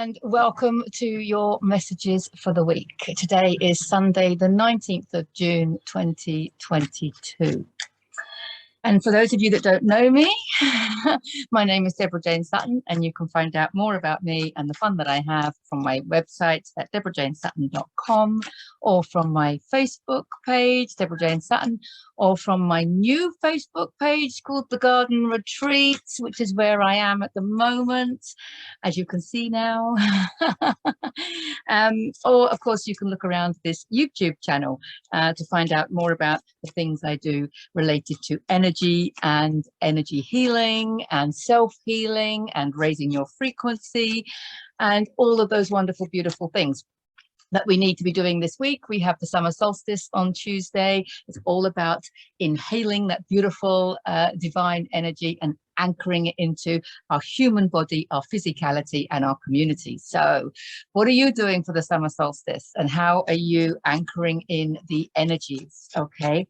and welcome to your messages for the week. Today is Sunday, the 19th of June, 2022. And for those of you that don't know me, my name is Deborah Jane Sutton, and you can find out more about me and the fun that I have from my website at deborahjanesutton.com, or from my Facebook page, Deborah Jane Sutton, or from my new Facebook page called The Garden Retreat, which is where I am at the moment, as you can see now. Or, of course, you can look around this YouTube channel to find out more about the things I do related to energy and energy healing and self-healing and raising your frequency and all of those wonderful, beautiful things that we need to be doing this week. We have the summer solstice on Tuesday. It's all about inhaling that beautiful divine energy and anchoring it into our human body, our physicality, and our community. So what are you doing for the summer solstice, and how are you anchoring in the energies? Okay.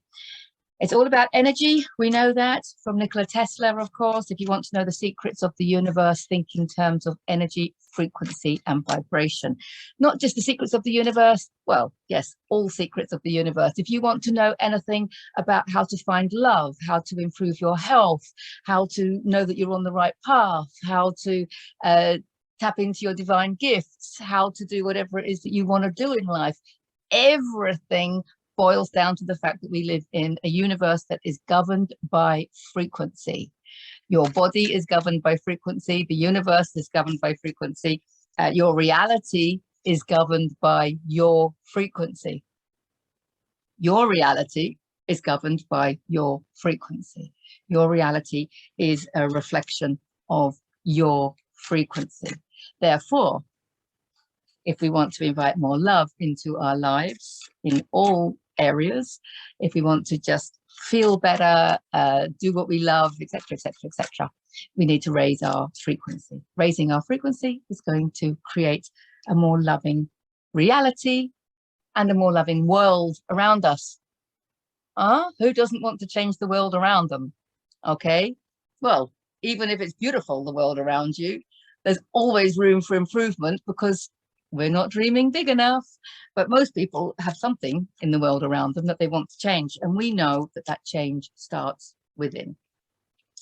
It's all about energy. We know that from Nikola Tesla, of course. If you want to know the secrets of the universe, think in terms of energy, frequency, and vibration. Not just the secrets of the universe. Well, yes, all secrets of the universe. If you want to know anything about how to find love, how to improve your health, how to know that you're on the right path, how to tap into your divine gifts, how to do whatever it is that you want to do in life, everything boils down to the fact that we live in a universe that is governed by frequency. Your body is governed by frequency. The universe is governed by frequency. Your reality is governed by your frequency. Your reality is governed by your frequency. Your reality is a reflection of your frequency. Therefore, if we want to invite more love into our lives in all areas, if we want to just feel better, do what we love, etc., etc., etc., we need to raise our frequency. Raising our frequency is going to create a more loving reality and a more loving world around us. Who doesn't want to change the world around them? Okay, well, even if it's beautiful, the world around you, there's always room for improvement, because we're not dreaming big enough. But most people have something in the world around them that they want to change. And we know that that change starts within.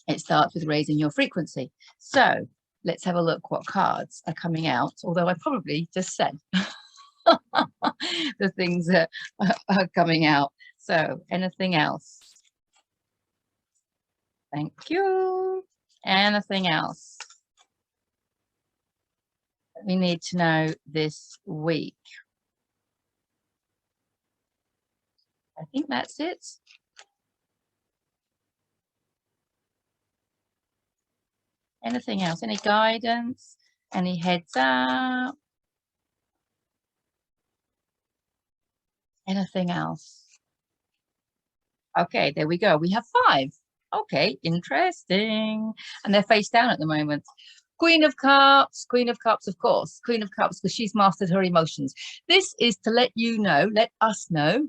It starts with raising your frequency. So let's have a look what cards are coming out, although I probably just said the things that are coming out. So anything else? Thank you. Anything else we need to know this week? I think that's it. Anything else? Any guidance? Any heads up? Anything else? Okay, there we go. We have 5. Okay, interesting. And they're face down at the moment. Queen of Cups, of course. Queen of Cups, because she's mastered her emotions. This is to let you know, let us know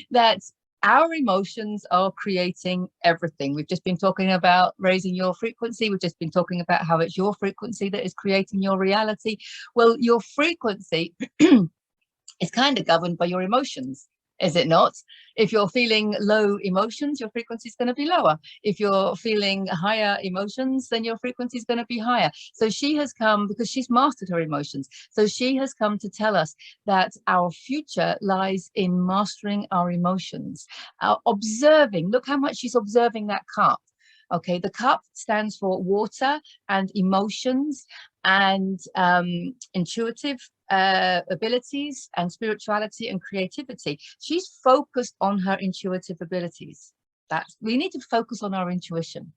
that our emotions are creating everything. We've just been talking about raising your frequency. We've just been talking about how it's your frequency that is creating your reality. Well, your frequency is kind of governed by your emotions. Is it not? If you're feeling low emotions, your frequency is going to be lower. If you're feeling higher emotions, then your frequency is going to be higher. So she has come, because she's mastered her emotions. So she has come to tell us that our future lies in mastering our emotions. Observing, look how much she's observing that cup. Okay, the cup stands for water and emotions and intuitive abilities and spirituality and creativity. She's focused on her intuitive abilities. We need to focus on our intuition.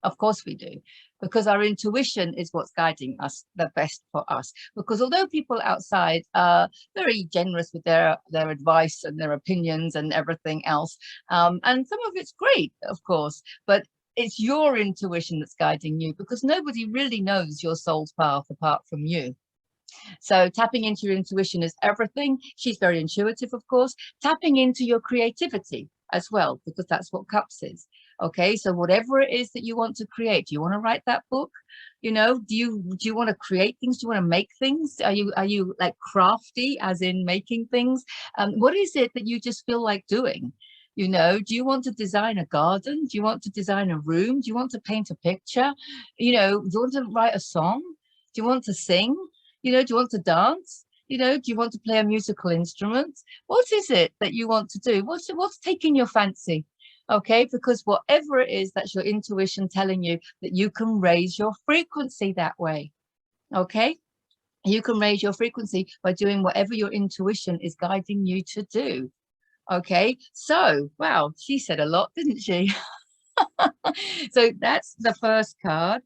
Of course we do, because our intuition is what's guiding us the best for us. Because although people outside are very generous with their advice and their opinions and everything else, and some of it's great, of course, but it's your intuition that's guiding you, because nobody really knows your soul's path apart from you. So tapping into your intuition is everything. She's very intuitive, of course. Tapping into your creativity as well, because that's what Cups is. Okay, so whatever it is that you want to create, do you want to write that book? You know, do you want to create things? Do you want to make things? Are you like crafty, as in making things? What is it that you just feel like doing? You know, do you want to design a garden? Do you want to design a room? Do you want to paint a picture? You know, do you want to write a song? Do you want to sing? You know, do you want to dance? You know, do you want to play a musical instrument? What is it that you want to do? What's taking your fancy? Okay, because whatever it is, that's your intuition telling you that you can raise your frequency that way. Okay, you can raise your frequency by doing whatever your intuition is guiding you to do. Okay, so wow, she said a lot, didn't she? So that's the first card.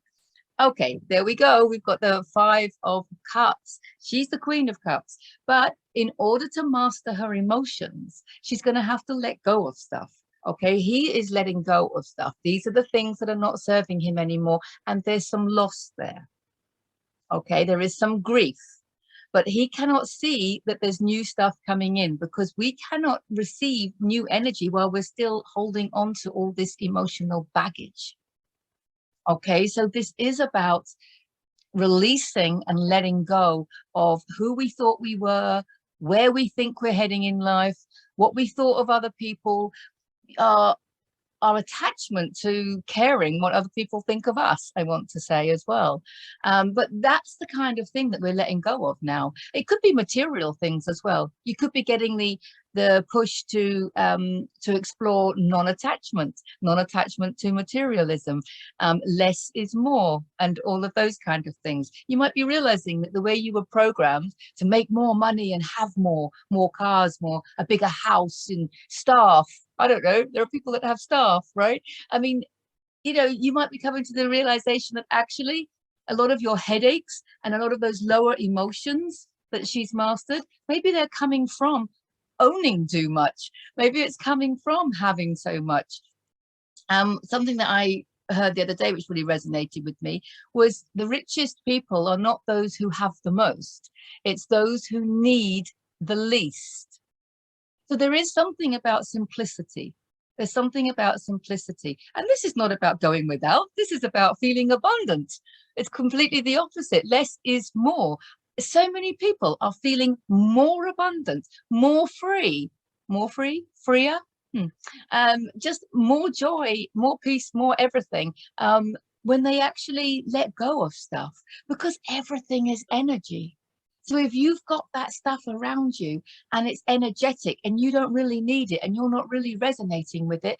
Okay, there we go. We've got the 5 of Cups. She's the Queen of Cups. But in order to master her emotions, she's going to have to let go of stuff. Okay, he is letting go of stuff. These are the things that are not serving him anymore. And there's some loss there. Okay, there is some grief. But he cannot see that there's new stuff coming in, because we cannot receive new energy while we're still holding on to all this emotional baggage. Okay, so this is about releasing and letting go of who we thought we were, where we think we're heading in life, what we thought of other people, our attachment to caring what other people think of us, I want to say as well. But that's the kind of thing that we're letting go of now. It could be material things as well. You could be getting the push to explore non-attachment to materialism, less is more, and all of those kind of things. You might be realizing that the way you were programmed to make more money and have more cars, a bigger house and staff. I don't know, there are people that have staff, right? I mean, you know, you might be coming to the realization that actually a lot of your headaches and a lot of those lower emotions that she's mastered, maybe they're coming from owning too much. Maybe it's coming from having so much. Something that I heard the other day, which really resonated with me, was the richest people are not those who have the most. It's those who need the least. So there is something about simplicity. There's something about simplicity. And this is not about going without. This is about feeling abundant. It's completely the opposite. Less is more. So many people are feeling more abundant, more free, freer. Just more joy, more peace, more everything. When they actually let go of stuff, because everything is energy. So if you've got that stuff around you and it's energetic and you don't really need it and you're not really resonating with it,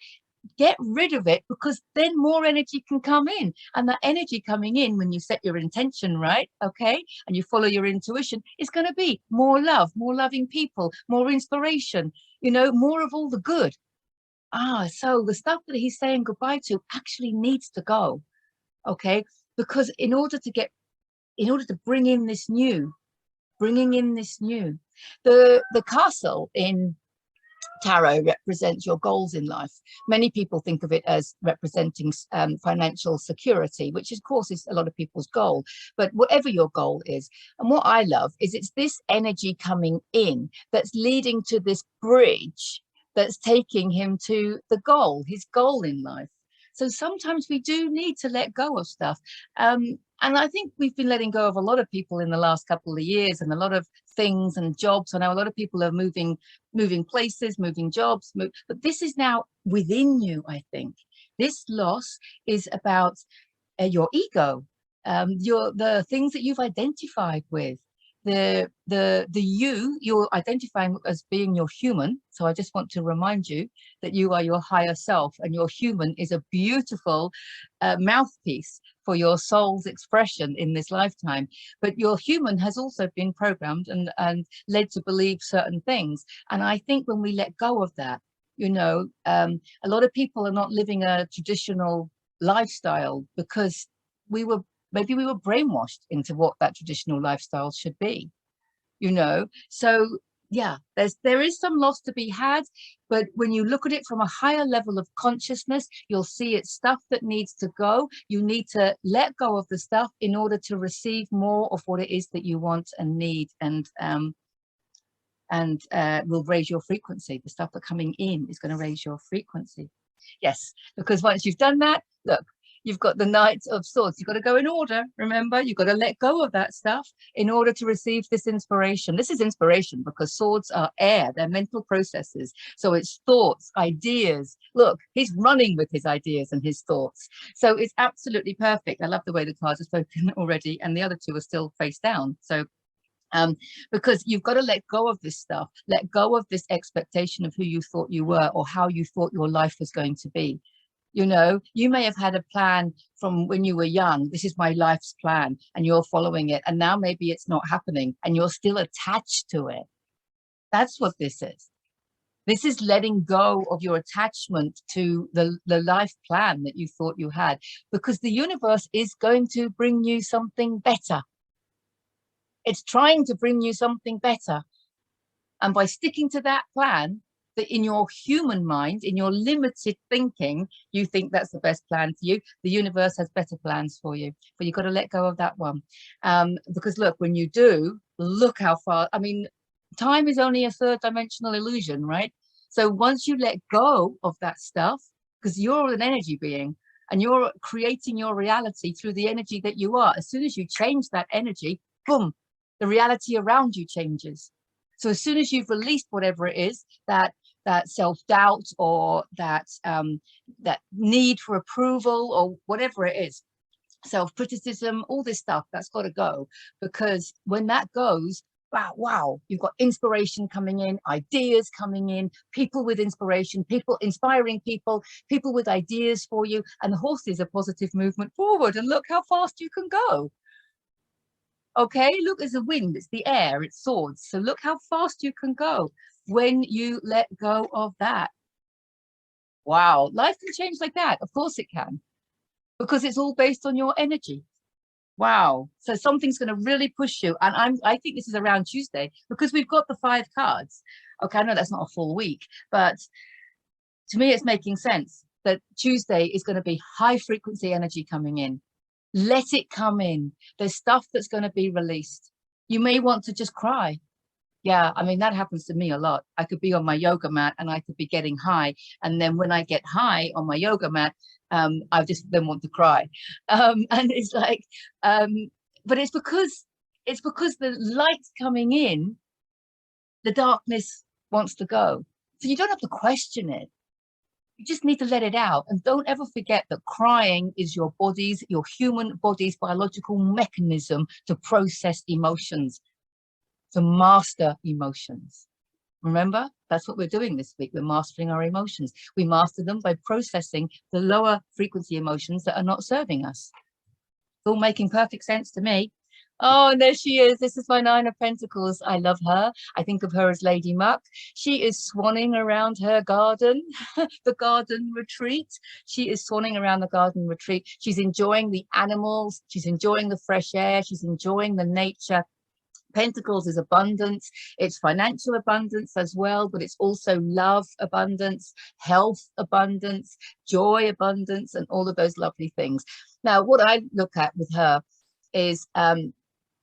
get rid of it, because then more energy can come in. And that energy coming in, when you set your intention right, okay, and you follow your intuition, is going to be more love, more loving people, more inspiration, you know, more of all the good. So the stuff that he's saying goodbye to actually needs to go, okay, because in order to bring in this new, the castle in tarot represents your goals in life. Many people think of it as representing financial security, which of course is a lot of people's goal. But whatever your goal is, and what I love is it's this energy coming in that's leading to this bridge that's taking him to the goal, his goal in life. So sometimes we do need to let go of stuff. And I think we've been letting go of a lot of people in the last couple of years, and a lot of things and jobs. I know a lot of people are moving places, moving jobs, but this is now within you, I think. This loss is about your ego, the things that you've identified with. You're identifying as being your human. So I just want to remind you that you are your higher self, and your human is a beautiful mouthpiece for your soul's expression in this lifetime. But your human has also been programmed and led to believe certain things. And I think when we let go of that, you know, a lot of people are not living a traditional lifestyle because maybe we were brainwashed into what that traditional lifestyle should be, you know. So yeah, there is some loss to be had, but when you look at it from a higher level of consciousness, you'll see it's stuff that needs to go. You need to let go of the stuff in order to receive more of what it is that you want and need, and will raise your frequency. The stuff that coming in is going to raise your frequency. Yes, because once you've done that, look, you've got the Knight of Swords. You've got to go in order. Remember, you've got to let go of that stuff in order to receive this inspiration. This is inspiration because swords are air. They're mental processes. So it's thoughts, ideas. Look, he's running with his ideas and his thoughts. So it's absolutely perfect. I love the way the cards are spoken already, and the other two are still face down. So because you've got to let go of this stuff, let go of this expectation of who you thought you were or how you thought your life was going to be. You know, you may have had a plan from when you were young. This is my life's plan, and you're following it. And now maybe it's not happening and you're still attached to it. That's what this is. This is letting go of your attachment to the life plan that you thought you had, because the universe is going to bring you something better. It's trying to bring you something better. And by sticking to that plan, that in your human mind, in your limited thinking, you think that's the best plan for you. The universe has better plans for you, but you've got to let go of that one. Because look, when you do, look how far, I mean, time is only a third dimensional illusion, right? So once you let go of that stuff, because you're an energy being and you're creating your reality through the energy that you are, as soon as you change that energy, boom, the reality around you changes. So as soon as you've released whatever it is, that self-doubt or that need for approval or whatever it is, self-criticism, all this stuff, that's got to go. Because when that goes, wow, you've got inspiration coming in, ideas coming in, people with inspiration, people inspiring people with ideas for you. And the horse is a positive movement forward. And look how fast you can go. Okay, look, it's the wind, it's the air, it's swords. So look how fast you can go when you let go of that. Wow, life can change like that. Of course it can, because it's all based on your energy. Wow. So something's going to really push you. And I think this is around Tuesday, because we've got the 5 cards. Okay, I know that's not a full week, but to me, it's making sense that Tuesday is going to be high frequency energy coming in. Let it come in. There's stuff that's going to be released. You may want to just cry. Yeah, I mean, that happens to me a lot. I could be on my yoga mat and I could be getting high. And then when I get high on my yoga mat, I just then want to cry. And it's like, but it's because the light's coming in, the darkness wants to go. So you don't have to question it. You just need to let it out. And don't ever forget that crying is your human body's biological mechanism to process emotions, to master emotions. Remember, that's what we're doing this week. We're mastering our emotions. We master them by processing the lower frequency emotions that are not serving us. It's all making perfect sense to me. Oh, and there she is. This is my 9 of Pentacles. I love her. I think of her as Lady Muck. She is swanning around her garden, the garden retreat. She is swanning around the garden retreat. She's enjoying the animals. She's enjoying the fresh air. She's enjoying the nature. Pentacles is abundance. It's financial abundance as well, but it's also love abundance, health abundance, joy abundance, and all of those lovely things. Now, what I look at with her is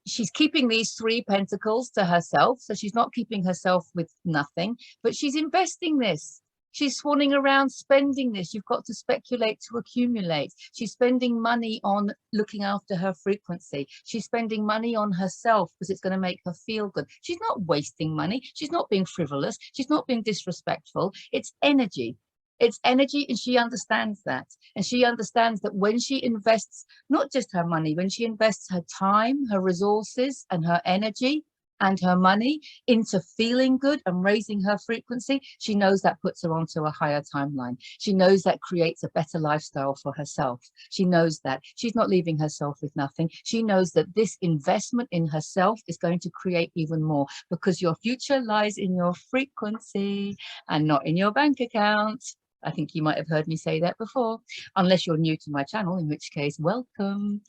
she's keeping these 3 pentacles to herself. So she's not keeping herself with nothing, but she's investing this. She's swanning around spending this. You've got to speculate to accumulate. She's spending money on looking after her frequency. She's spending money on herself because it's going to make her feel good. She's not wasting money. She's not being frivolous. She's not being disrespectful. It's energy. It's energy, and she understands that. And she understands that when she invests not just her money, when she invests her time, her resources, and her energy and her money into feeling good and raising her frequency, she knows that puts her onto a higher timeline. She knows that creates a better lifestyle for herself. She knows that she's not leaving herself with nothing. She knows that this investment in herself is going to create even more, because your future lies in your frequency and not in your bank account. I think you might have heard me say that before, unless you're new to my channel, in which case, welcome.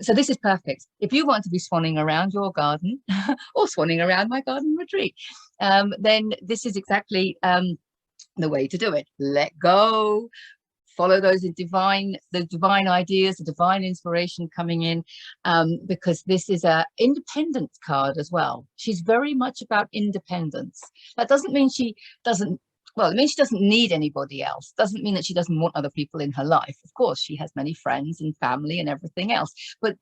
So this is perfect. If you want to be swanning around your garden or swanning around my garden retreat, then this is exactly the way to do it. Let go. Follow those divine ideas, the divine inspiration coming in, because this is a independent card as well. She's very much about independence. That doesn't mean she doesn't well, it means she doesn't need anybody else. Doesn't mean that she doesn't want other people in her life. Of course, she has many friends and family and everything else, but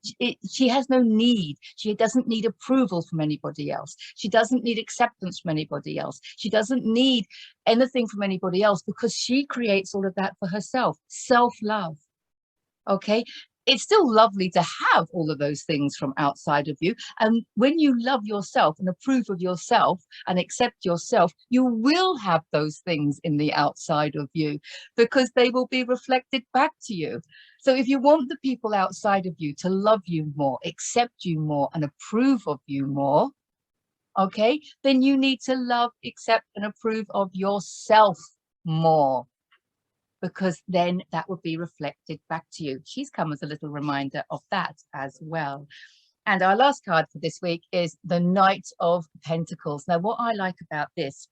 she has no need. She doesn't need approval from anybody else. She doesn't need acceptance from anybody else. She doesn't need anything from anybody else, because she creates all of that for herself. Self-love. Okay, it's still lovely to have all of those things from outside of you, and when you love yourself and approve of yourself and accept yourself, you will have those things in the outside of you, because they will be reflected back to you. So if you want the people outside of you to love you more, accept you more, and approve of you more, okay, then you need to love, accept, and approve of yourself more, because then that would be reflected back to you. She's come as a little reminder of that as well. And our last card for this week is the Knight of Pentacles. Now, what I like about this,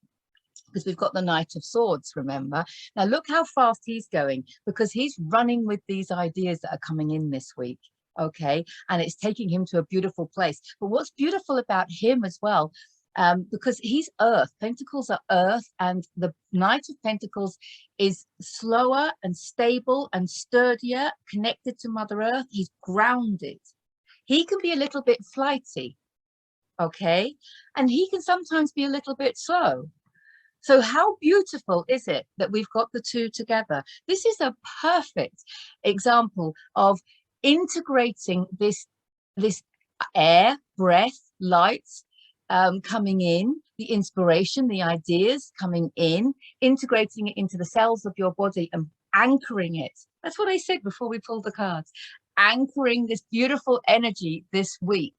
because we've got the Knight of Swords, remember? Now, look how fast he's going, because he's running with these ideas that are coming in this week. Okay, and it's taking him to a beautiful place. But what's beautiful about him as well, because he's earth, pentacles are earth, and the Knight of Pentacles is slower and stable and sturdier, connected to Mother Earth. He's grounded. He can be a little bit flighty, okay, and he can sometimes be a little bit slow. So how beautiful is it that we've got the two together? This is a perfect example of integrating this air, breath, light, coming in, the inspiration, the ideas coming in, integrating it into the cells of your body and anchoring it. That's what I said before we pulled the cards. Anchoring this beautiful energy this week,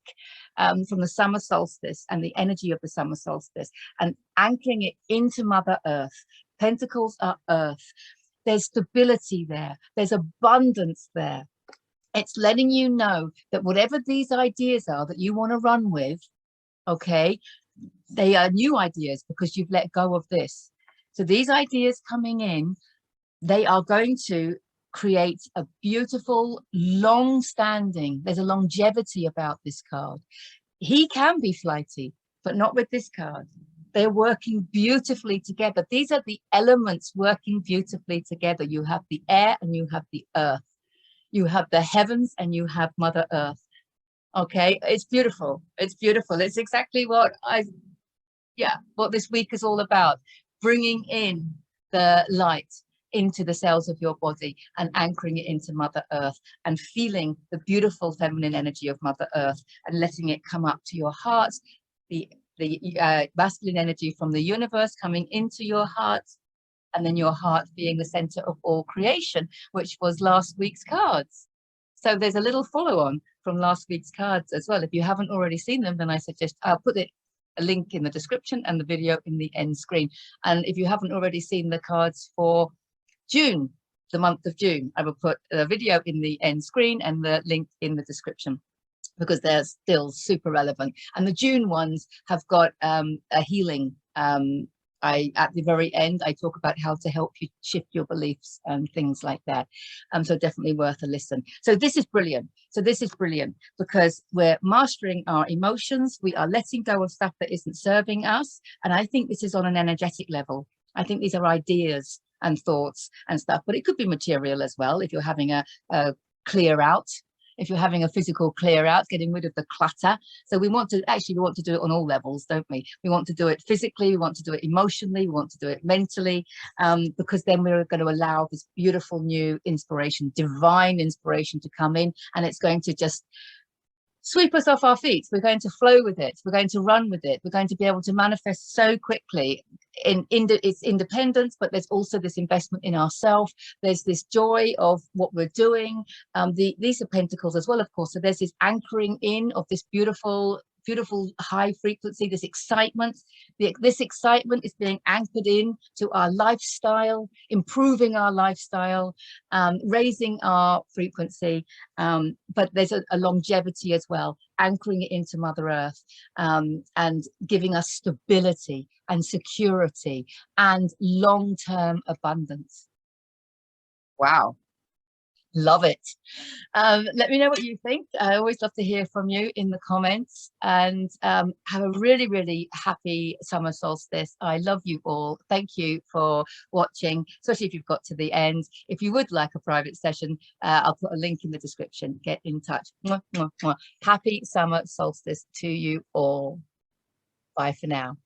from the summer solstice and the energy of the summer solstice, and anchoring it into Mother Earth. Pentacles are earth. There's stability there. There's abundance there. It's letting you know that whatever these ideas are that you want to run with, okay, they are new ideas because you've let go of this. So these ideas coming in, they are going to create a beautiful, long-standing, there's a longevity about this card. He can be flighty, but not with this card. They're working beautifully together. These are the elements working beautifully together. You have the air and you have the earth. You have the heavens and you have Mother Earth. Okay, it's beautiful. It's beautiful. It's exactly what what this week is all about. Bringing in the light into the cells of your body and anchoring it into Mother Earth, and feeling the beautiful feminine energy of Mother Earth and letting it come up to your heart, the masculine energy from the universe coming into your heart, and then your heart being the center of all creation, which was last week's cards. So there's a little follow-on from last week's cards as well. If you haven't already seen them, then I suggest I'll put a link in the description and the video in the end screen. And if you haven't already seen the cards for June, the month of June, I will put a video in the end screen and the link in the description, because they're still super relevant. And the June ones have got a healing. At the very end, I talk about how to help you shift your beliefs and things like that. So definitely worth a listen. So this is brilliant. So this is brilliant because we're mastering our emotions. We are letting go of stuff that isn't serving us. And I think this is on an energetic level. I think these are ideas and thoughts and stuff, but it could be material as well. If you're having a clear out, if you're having a physical clear out, getting rid of the clutter. So we want to do it on all levels, don't we? We want to do it physically, we want to do it emotionally, we want to do it mentally, because then we're going to allow this beautiful new inspiration, divine inspiration to come in, and it's going to just sweep us off our feet. We're going to flow with it. We're going to run with it. We're going to be able to manifest so quickly. It's independence, but there's also this investment in ourselves. There's this joy of what we're doing. These are pentacles as well, of course. So there's this anchoring in of this beautiful high frequency, this excitement. This excitement is being anchored in to our lifestyle, improving our lifestyle, raising our frequency, but there's a longevity as well, anchoring it into Mother Earth, and giving us stability and security and long-term abundance. Wow. Love it. Let me know what you think. I always love to hear from you in the comments, and have a really, really happy summer solstice. I love you all. Thank you for watching, especially if you've got to the end. If you would like a private session, I'll put a link in the description. Get in touch. Mwah, mwah, mwah. Happy summer solstice to you all. Bye for now.